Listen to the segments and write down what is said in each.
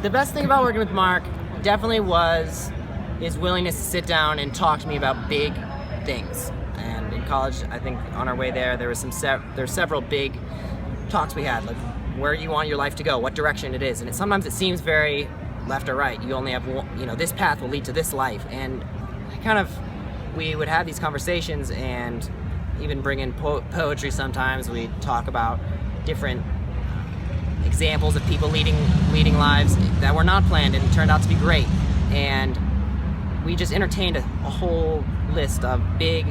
The best thing about working with Mark definitely was his willingness to sit down and talk to me about big things. And in college, I think on our way there, there was several big talks we had, like where you want your life to go, what direction it is. And sometimes it seems very left or right. You only have one, this path will lead to this life. And we would have these conversations and even bring in poetry sometimes. We talk about different examples of people leading lives that were not planned and turned out to be great. And we just entertained a whole list of big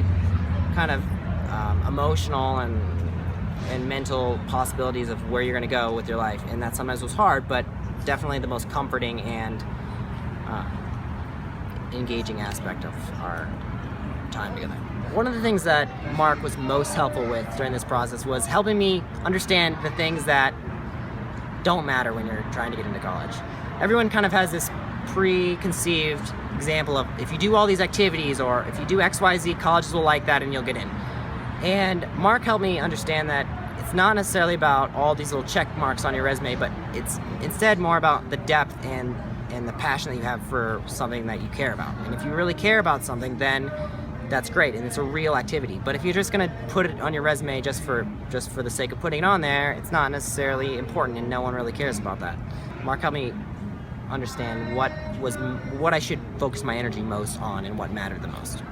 emotional and mental possibilities of where you're going to go with your life. And that sometimes was hard, but definitely the most comforting and engaging aspect of our time together. One of the things that Mark was most helpful with during this process was helping me understand the things that don't matter when you're trying to get into college. Everyone kind of has this preconceived example of if you do all these activities or if you do XYZ, colleges will like that and you'll get in. And Mark helped me understand that it's not necessarily about all these little check marks on your resume, but it's instead more about the depth and the passion that you have for something that you care about. And if you really care about something, then that's great and it's a real activity. But if you're just going to put it on your resume just for the sake of putting it on there, it's not necessarily important and no one really cares about that. Mark helped me understand what I should focus my energy most on and what mattered the most.